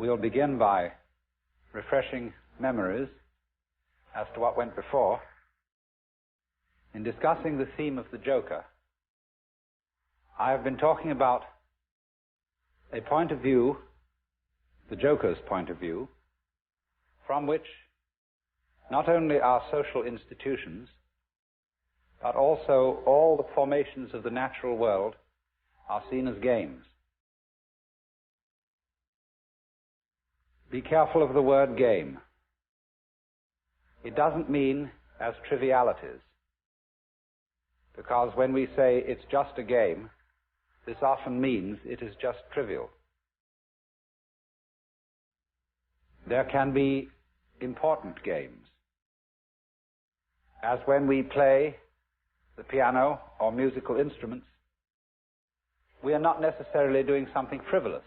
We'll begin by refreshing memories as to what went before. In discussing the theme of the Joker, I have been talking about a point of view, the Joker's point of view, from which not only our social institutions, but also all the formations of the natural world are seen as games. Be careful of the word game. It doesn't mean as trivialities, because when we say it's just a game, this often means it is just trivial. There can be important games, as when we play the piano or musical instruments. We are not necessarily doing something frivolous,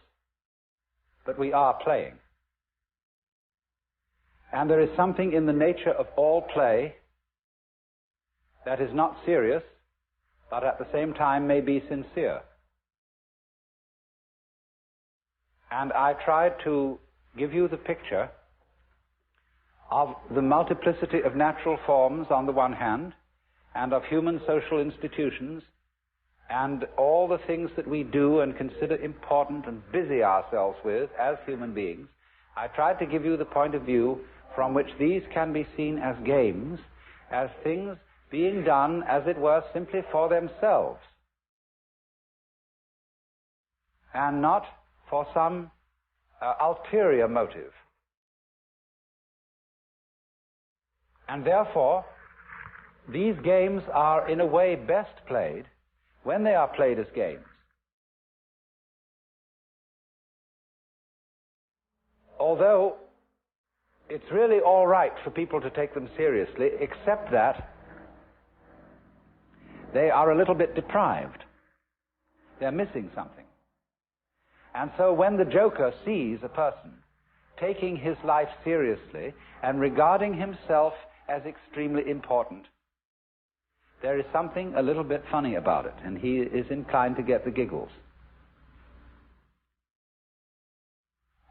but we are playing. And there is something in the nature of all play that is not serious, but at the same time may be sincere. And I tried to give you the picture of the multiplicity of natural forms on the one hand, and of human social institutions, and all the things that we do and consider important and busy ourselves with as human beings. I tried to give you the point of view from which these can be seen as games, as things being done, as it were, simply for themselves, and not for some ulterior motive. And therefore, these games are in a way best played when they are played as games. Although it's really all right for people to take them seriously, except that they are a little bit deprived. They're missing something. And so when the Joker sees a person taking his life seriously and regarding himself as extremely important, there is something a little bit funny about it, and he is inclined to get the giggles.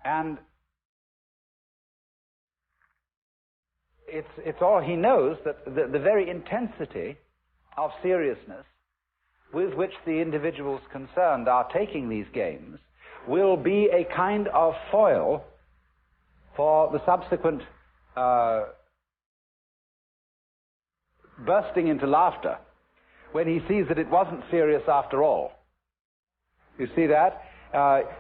And it's all he knows, that the very intensity of seriousness with which the individuals concerned are taking these games will be a kind of foil for the subsequent bursting into laughter when he sees that it wasn't serious after all. You see that?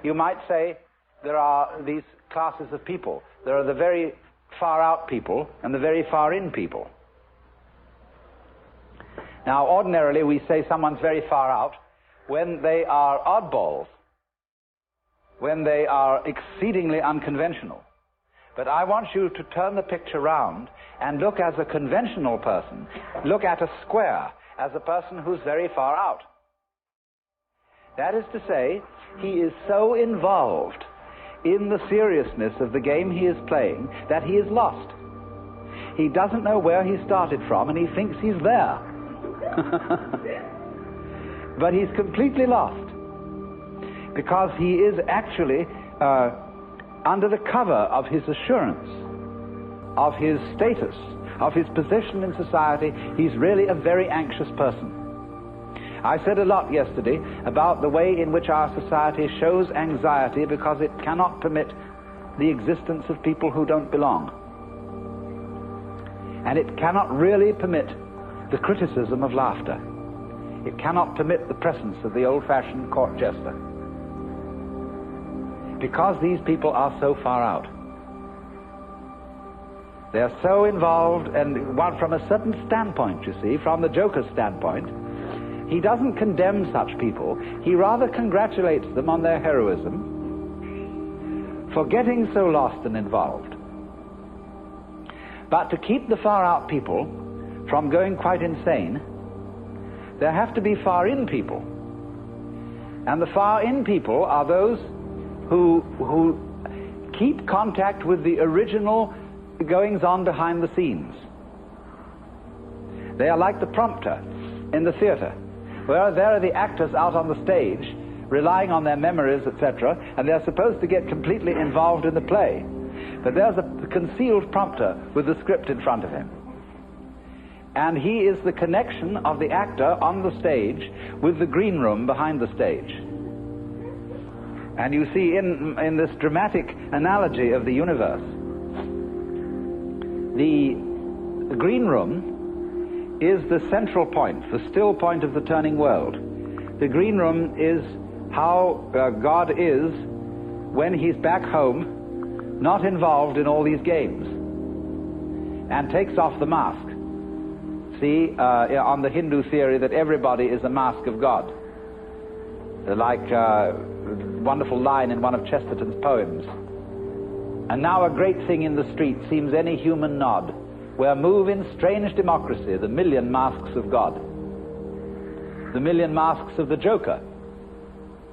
You might say there are these classes of people. There are the very far out people and the very far in people. Now, ordinarily we say someone's very far out when they are oddballs, when they are exceedingly unconventional. But I want you to turn the picture round and look as a conventional person. Look at a square as a person who's very far out. That is to say, he is so involved in the seriousness of the game he is playing that he is lost. He doesn't know where he started from, and he thinks he's there. But he's completely lost, because he is actually under the cover of his assurance, of his status, of his position in society. He's really a very anxious person. I said a lot yesterday about the way in which our society shows anxiety because it cannot permit the existence of people who don't belong. And it cannot really permit the criticism of laughter. It cannot permit the presence of the old-fashioned court jester, because these people are so far out. They're so involved, and one from a certain standpoint, you see, from the Joker's standpoint, he doesn't condemn such people. He rather congratulates them on their heroism for getting so lost and involved. But to keep the far out people from going quite insane, there have to be far in people. And the far in people are those who keep contact with the original goings-on behind the scenes. They are like the prompter in the theater, where there are the actors out on the stage relying on their memories, etc., and they're supposed to get completely involved in the play. But there's a concealed prompter with the script in front of him. And he is the connection of the actor on the stage with the green room behind the stage. And you see in this dramatic analogy of the universe, the green room is the central point, the still point of the turning world. The green room is how God is when he's back home, not involved in all these games, and takes off the mask. See, on the Hindu theory that everybody is a mask of God. Like a wonderful line in one of Chesterton's poems. And now a great thing in the street seems any human nod, where move in strange democracy the million masks of God. The million masks of the Joker,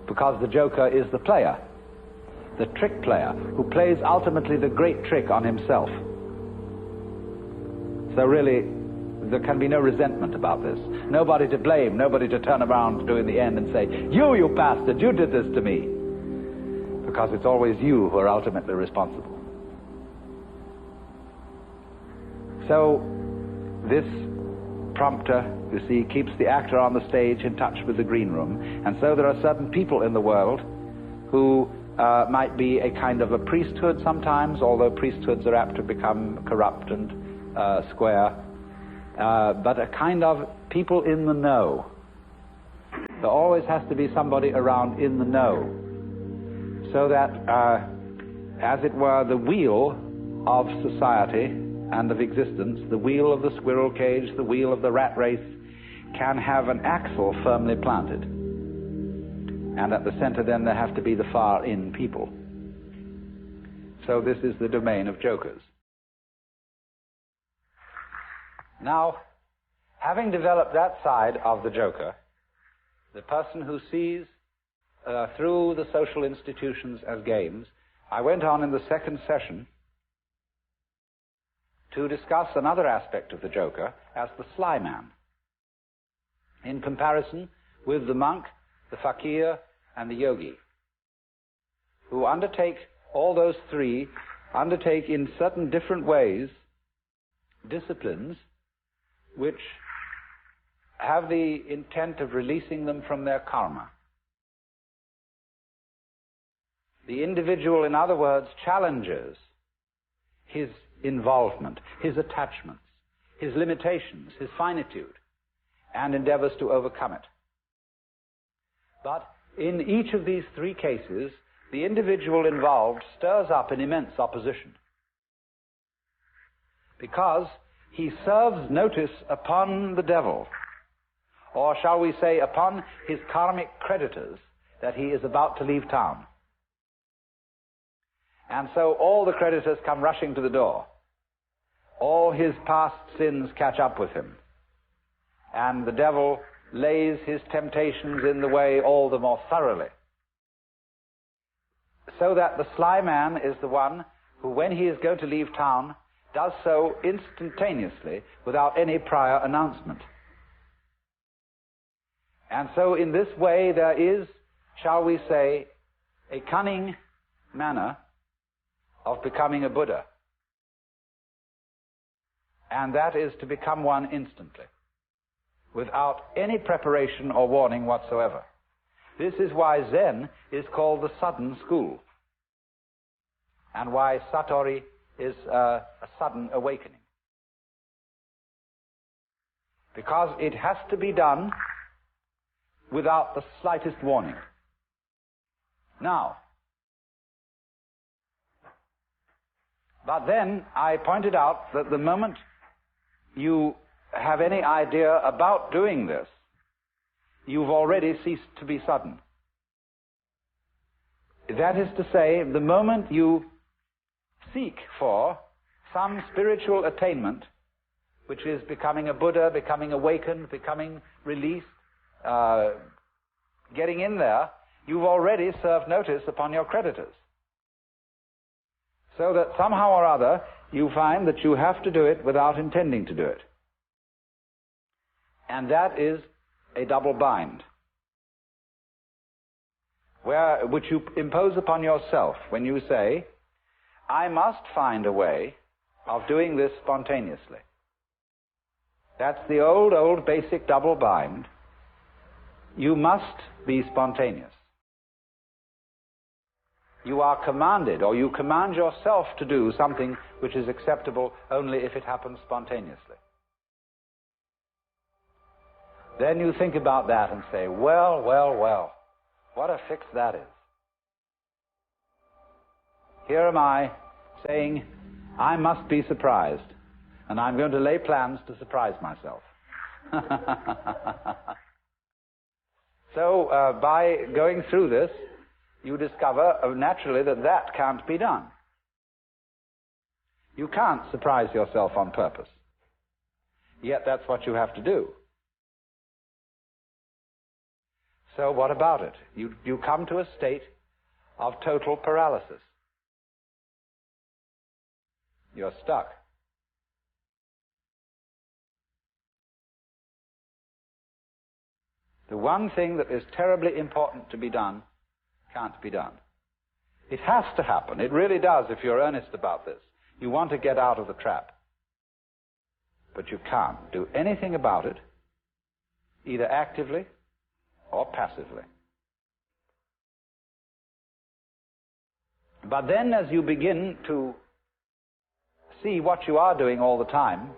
because the Joker is the player, the trick player, who plays ultimately the great trick on himself. So really, there can be no resentment about this. Nobody to blame, nobody to turn around to in the end and say, you bastard, you did this to me. Because it's always you who are ultimately responsible. So, this prompter, you see, keeps the actor on the stage in touch with the green room. And so there are certain people in the world who might be a kind of a priesthood sometimes, although priesthoods are apt to become corrupt and square. But a kind of people in the know. There always has to be somebody around in the know, so that, as it were, the wheel of society and of existence, the wheel of the squirrel cage, the wheel of the rat race, can have an axle firmly planted. And at the center then there have to be the far in people. So this is the domain of jokers. Now, having developed that side of the joker, the person who sees through the social institutions as games, I went on in the second session to discuss another aspect of the joker as the sly man, in comparison with the monk, the fakir, and the yogi, who undertake, all those three, undertake in certain different ways disciplines which have the intent of releasing them from their karma. The individual, in other words, challenges his involvement, his attachments, his limitations, his finitude, and endeavors to overcome it. But in each of these three cases, the individual involved stirs up an immense opposition, because he serves notice upon the devil, or shall we say upon his karmic creditors, that he is about to leave town. And so all the creditors come rushing to the door. All his past sins catch up with him. And the devil lays his temptations in the way all the more thoroughly. So that the sly man is the one who, when he is going to leave town, does so instantaneously without any prior announcement. And so in this way there is, shall we say, a cunning manner of becoming a Buddha. And that is to become one instantly, without any preparation or warning whatsoever. This is why Zen is called the sudden school, and why Satori is a sudden awakening. Because it has to be done without the slightest warning. Now, but then I pointed out that the moment you have any idea about doing this, you've already ceased to be sudden. That is to say, the moment you seek for some spiritual attainment, which is becoming a Buddha, becoming awakened, becoming released, getting in there, you've already served notice upon your creditors. So that somehow or other you find that you have to do it without intending to do it. And that is a double bind. which you impose upon yourself when you say, I must find a way of doing this spontaneously. That's the old basic double bind. You must be spontaneous. You are commanded, or you command yourself to do something which is acceptable only if it happens spontaneously. Then you think about that and say, well, what a fix that is. Here am I saying, I must be surprised, and I'm going to lay plans to surprise myself. So, by going through this, you discover naturally that can't be done. You can't surprise yourself on purpose. Yet that's what you have to do. So what about it? You come to a state of total paralysis. You're stuck. The one thing that is terribly important to be done can't be done. It has to happen. It really does if you're earnest about this. You want to get out of the trap. But you can't do anything about it, either actively or passively. But then as you begin to see what you are doing all the time,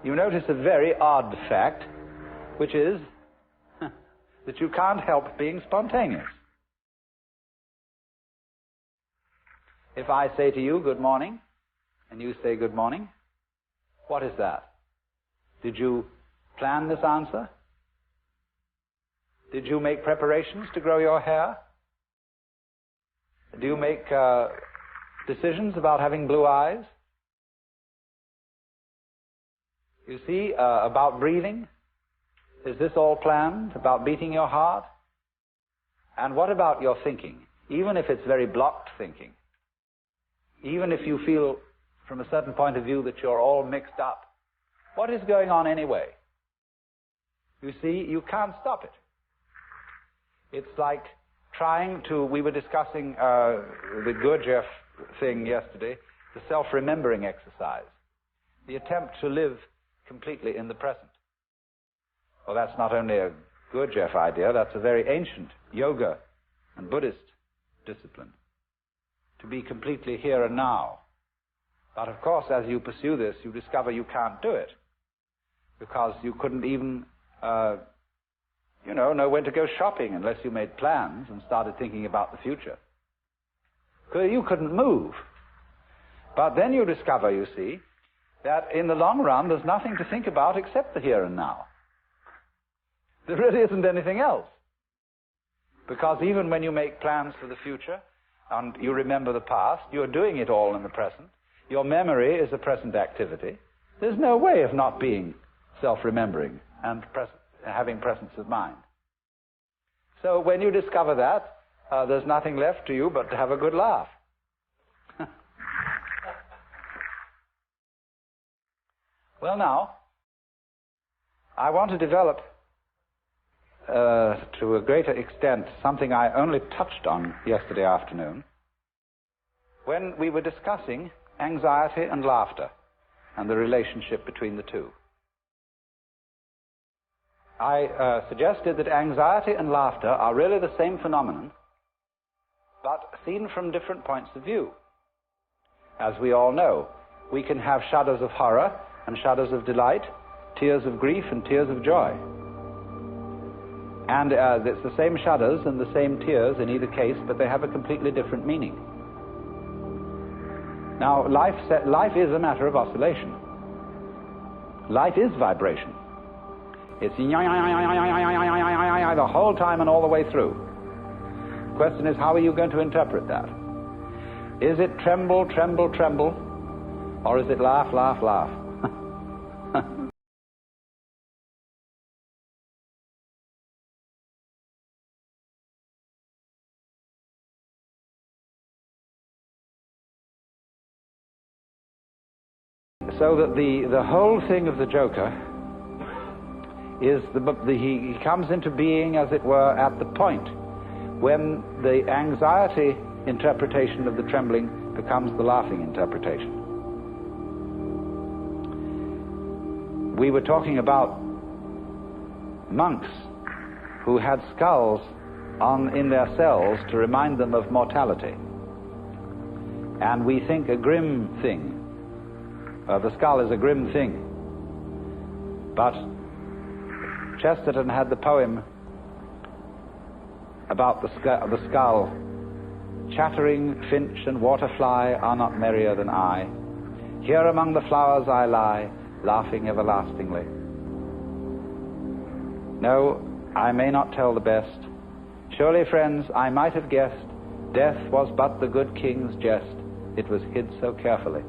you notice a very odd fact, which is that you can't help being spontaneous. If I say to you, good morning, and you say good morning, what is that? Did you plan this answer? Did you make preparations to grow your hair? Do you make decisions about having blue eyes? You see, about breathing? Is this all planned? About beating your heart? And what about your thinking? Even if it's very blocked thinking. Even if you feel from a certain point of view that you're all mixed up. What is going on anyway? You see, you can't stop it. It's like trying to, we were discussing the Gurdjieff thing yesterday, the self-remembering exercise. The attempt to live completely in the present. Well, that's not only a Gurdjieff idea, that's a very ancient yoga and Buddhist discipline. To be completely here and now. But of course, as you pursue this, you discover you can't do it. Because you couldn't even, know when to go shopping unless you made plans and started thinking about the future. You couldn't move. But then you discover, you see, that in the long run, there's nothing to think about except the here and now. There really isn't anything else. Because even when you make plans for the future, and you remember the past, you're doing it all in the present. Your memory is a present activity. There's no way of not being self-remembering and having presence of mind. So when you discover that, there's nothing left to you but to have a good laugh. Well, now, I want to develop to a greater extent something I only touched on yesterday afternoon when we were discussing anxiety and laughter and the relationship between the two. I suggested that anxiety and laughter are really the same phenomenon, but seen from different points of view. As we all know, we can have shudders of horror and shudders of delight, tears of grief and tears of joy. And it's the same shudders and the same tears in either case, but they have a completely different meaning. Now, life is a matter of oscillation. Life is vibration. It's the whole time and all the way through. The question is, how are you going to interpret that? Is it tremble, tremble, tremble, or is it laugh, laugh, laugh? So that the whole thing of the Joker is he comes into being, as it were, at the point when the anxiety interpretation of the trembling becomes the laughing interpretation. We were talking about monks who had skulls in their cells to remind them of mortality. And we think a grim thing. The skull is a grim thing. But Chesterton had the poem about the skull. Chattering finch and waterfly are not merrier than I. Here among the flowers I lie, laughing everlastingly. No, I may not tell the best. Surely, friends, I might have guessed death was but the good king's jest. It was hid so carefully.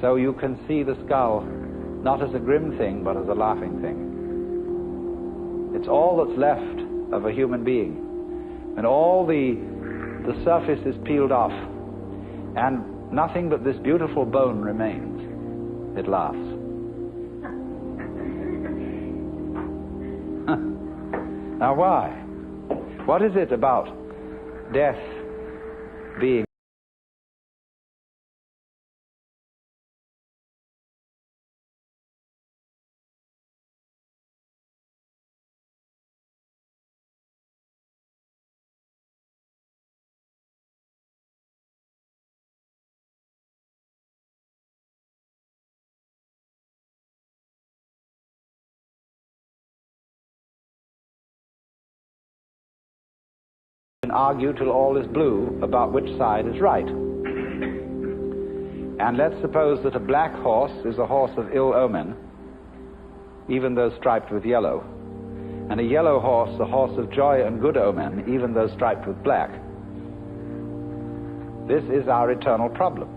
So you can see the skull not as a grim thing, but as a laughing thing. It's all that's left of a human being. And all the surface is peeled off, and nothing but this beautiful bone remains. It laughs. Now why? What is it about death being argue till all is blue about which side is right. And let's suppose that a black horse is a horse of ill omen, even though striped with yellow, and a yellow horse a horse of joy and good omen, even though striped with black. This is our eternal problem.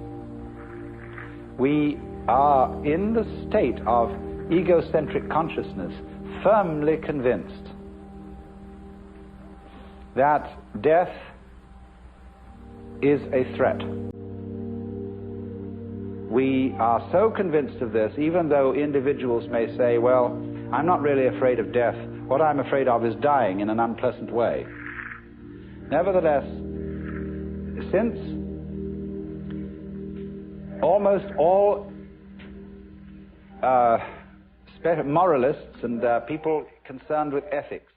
We are in the state of egocentric consciousness, firmly convinced that death is a threat. We are so convinced of this, even though individuals may say, well, I'm not really afraid of death. What I'm afraid of is dying in an unpleasant way. Nevertheless, since almost all moralists and people concerned with ethics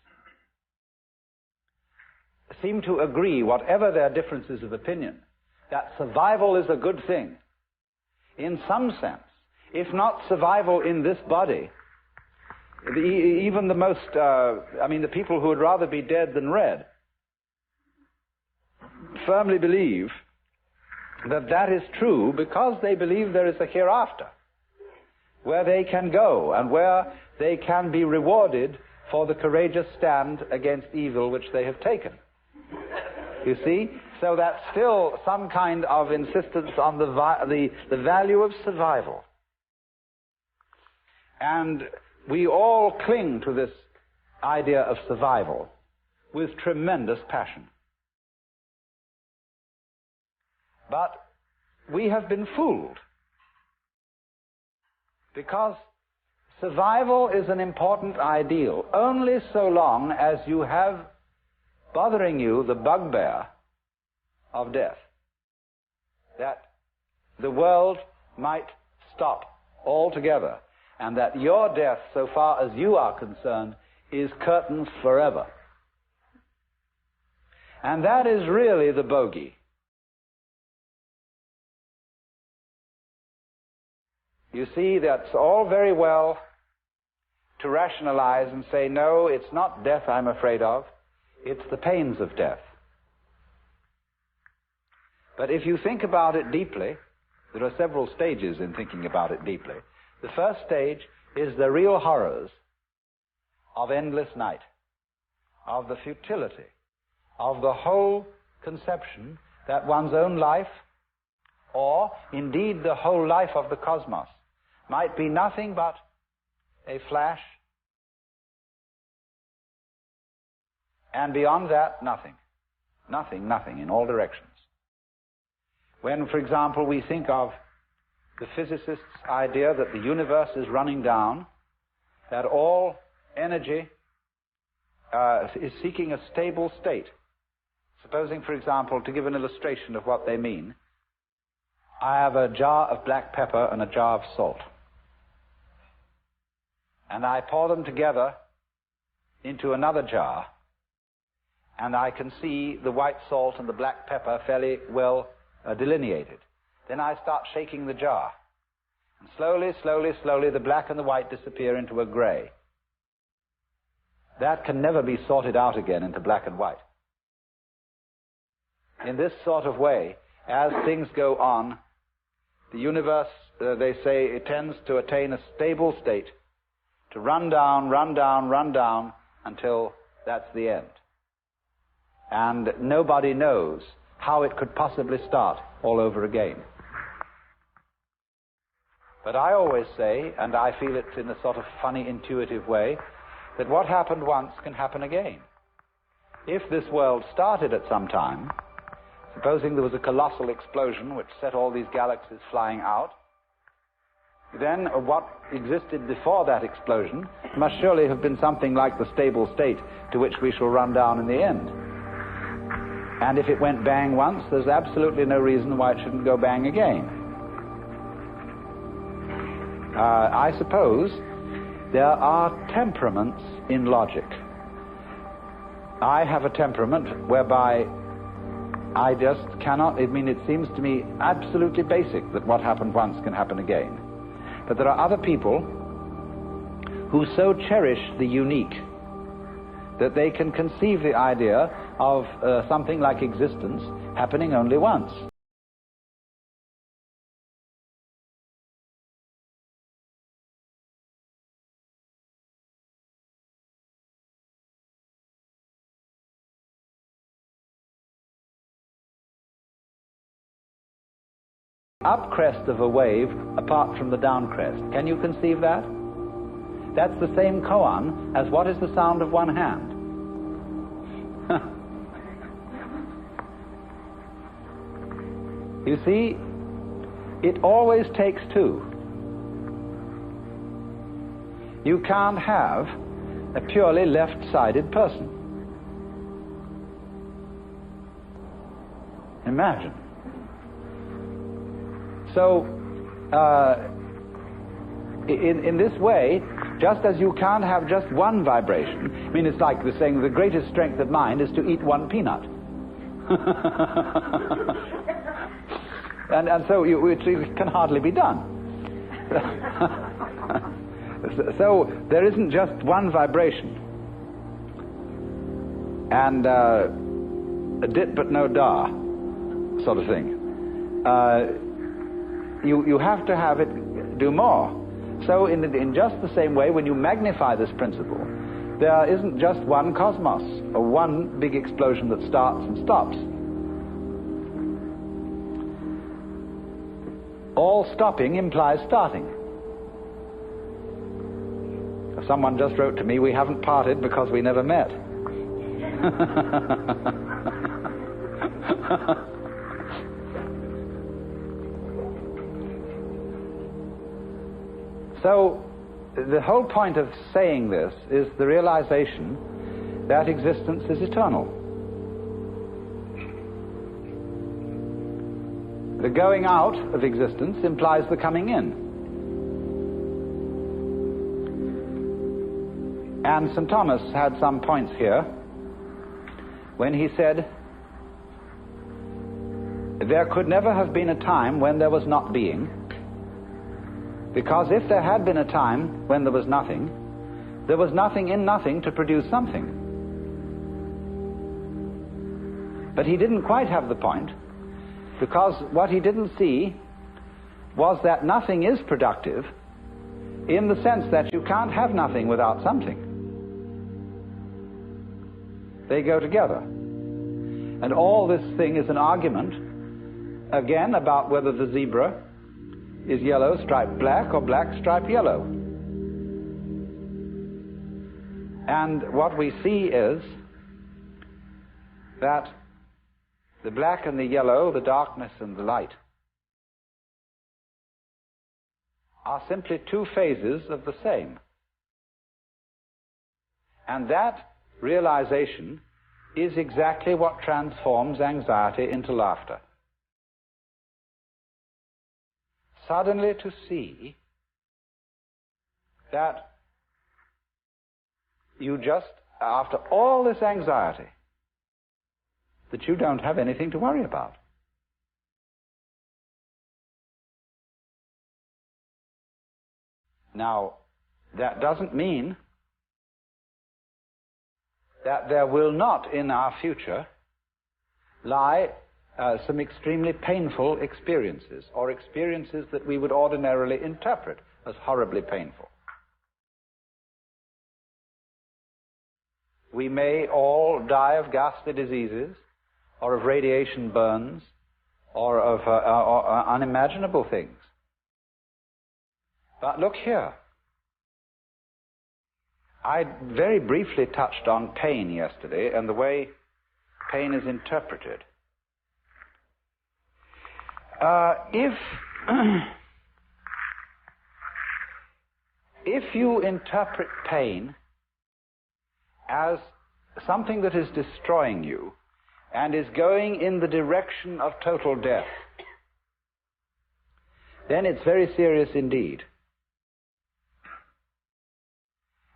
seem to agree, whatever their differences of opinion, that survival is a good thing, in some sense. If not survival in this body, even the most, the people who would rather be dead than red, firmly believe that that is true because they believe there is a hereafter, where they can go and where they can be rewarded for the courageous stand against evil which they have taken. You see? So that's still some kind of insistence on the value of survival. And we all cling to this idea of survival with tremendous passion. But we have been fooled, because survival is an important ideal only so long as you have bothering you the bugbear of death, that the world might stop altogether, and that your death, so far as you are concerned, is curtains forever. And that is really the bogey. You see, that's all very well to rationalize and say, no, it's not death I'm afraid of, it's the pains of death. But if you think about it deeply, there are several stages in thinking about it deeply. The first stage is the real horrors of endless night, of the futility, of the whole conception that one's own life, or indeed the whole life of the cosmos, might be nothing but a flash, and beyond that, nothing. Nothing, nothing, in all directions. When, for example, we think of the physicist's idea that the universe is running down, that all energy is seeking a stable state. Supposing, for example, to give an illustration of what they mean, I have a jar of black pepper and a jar of salt. And I pour them together into another jar, and I can see the white salt and the black pepper fairly well delineated. Then I start shaking the jar. And slowly, slowly, slowly, the black and the white disappear into a gray. That can never be sorted out again into black and white. In this sort of way, as things go on, the universe, they say, it tends to attain a stable state, to run down, run down, run down, until that's the end. And nobody knows how it could possibly start all over again. But I always say, and I feel it in a sort of funny, intuitive way, that what happened once can happen again. If this world started at some time, supposing there was a colossal explosion which set all these galaxies flying out, then what existed before that explosion must surely have been something like the stable state to which we shall run down in the end. And if it went bang once, there's absolutely no reason why it shouldn't go bang again. I suppose there are temperaments in logic. I have a temperament whereby I just cannot, it seems to me absolutely basic that what happened once can happen again. But there are other people who so cherish the unique that they can conceive the idea of something like existence happening only once. Up crest of a wave apart from the down crest. Can you conceive that? That's the same koan as what is the sound of one hand. You see, it always takes two. You can't have a purely left-sided person. Imagine. So, in this way, just as you can't have just one vibration, I mean, it's like the saying, the greatest strength of mind is to eat one peanut. and so it can hardly be done. So there isn't just one vibration. And a dit but no da sort of thing. You have to have it do more. So in just the same way, when you magnify this principle, there isn't just one cosmos, or one big explosion that starts and stops. All stopping implies starting. Someone just wrote to me, we haven't parted because we never met. So, the whole point of saying this is the realization that existence is eternal. The going out of existence implies the coming in. And St. Thomas had some points here when he said, there could never have been a time when there was not being, because if there had been a time when there was nothing in nothing to produce something. But he didn't quite have the point, because what he didn't see was that nothing is productive in the sense that you can't have nothing without something. They go together. And all this thing is an argument, again, about whether the zebra is yellow striped black or black striped yellow. And what we see is that the black and the yellow, the darkness and the light, are simply two phases of the same. And that realization is exactly what transforms anxiety into laughter. Suddenly to see that you just, after all this anxiety, that you don't have anything to worry about. Now, that doesn't mean that there will not in our future lie some extremely painful experiences, or experiences that we would ordinarily interpret as horribly painful. We may all die of ghastly diseases, or of radiation burns, or of unimaginable things. But look here. I very briefly touched on pain yesterday and the way pain is interpreted. If you interpret pain as something that is destroying you and is going in the direction of total death, then it's very serious indeed.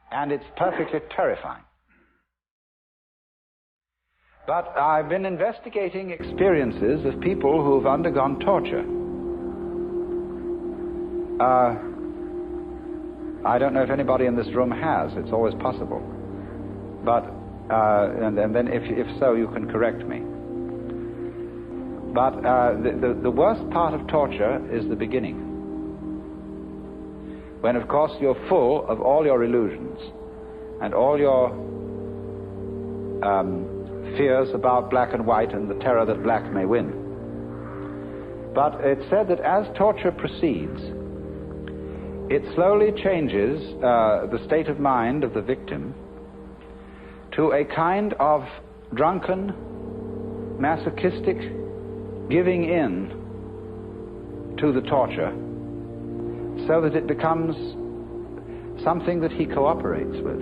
And it's perfectly terrifying. But I've been investigating experiences of people who've undergone torture. I don't know if anybody in this room has. It's always possible. But, and then if so, you can correct me. But the worst part of torture is the beginning. When, of course, you're full of all your illusions and all your fears about black and white and the terror that black may win. But it's said that as torture proceeds, it slowly changes the state of mind of the victim to a kind of drunken, masochistic giving in to the torture, so that it becomes something that he cooperates with.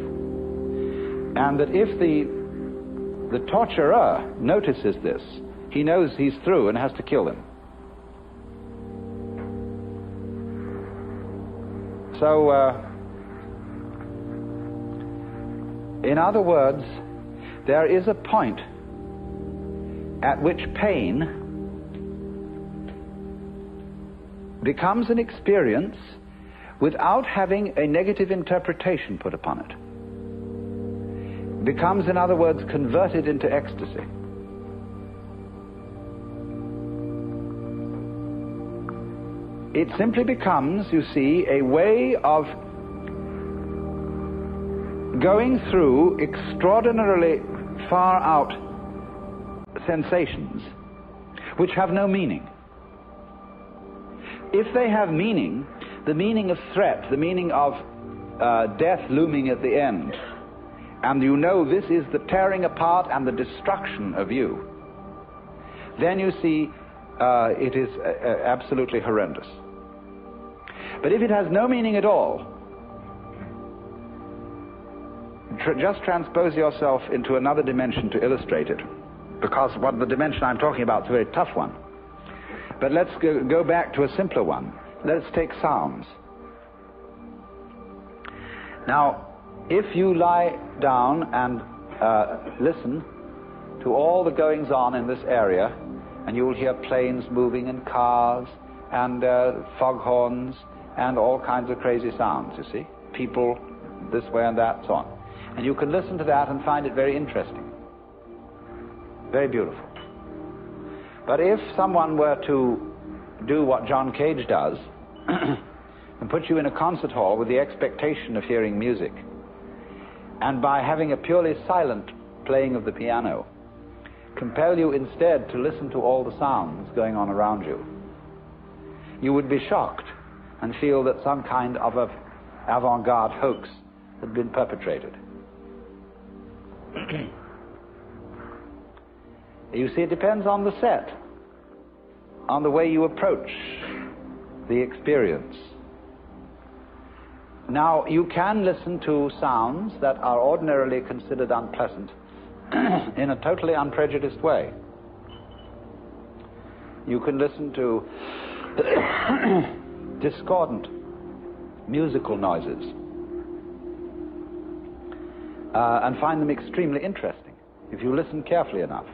And that if the torturer notices this, he knows he's through and has to kill him. So, in other words, there is a point at which pain becomes an experience without having a negative interpretation put upon it. Becomes, in other words, converted into ecstasy. It simply becomes, you see, a way of going through extraordinarily far out sensations which have no meaning. If they have meaning, the meaning of threat, the meaning of death looming at the end, and you know this is the tearing apart and the destruction of you, then you see it is absolutely horrendous. But if it has no meaning at all, just transpose yourself into another dimension to illustrate it, because what the dimension I'm talking about is a very tough one. But let's go back to a simpler one. Let's take sounds. Now, if you lie down and listen to all the goings-on in this area, and you will hear planes moving and cars and foghorns and all kinds of crazy sounds, you see, people this way and that, so on. And you can listen to that and find it very interesting, very beautiful. But if someone were to do what John Cage does and put you in a concert hall with the expectation of hearing music, and by having a purely silent playing of the piano, compel you instead to listen to all the sounds going on around you, you would be shocked and feel that some kind of an avant-garde hoax had been perpetrated. You see, it depends on the set, on the way you approach the experience. Now, you can listen to sounds that are ordinarily considered unpleasant in a totally unprejudiced way. You can listen to discordant musical noises and find them extremely interesting if you listen carefully enough.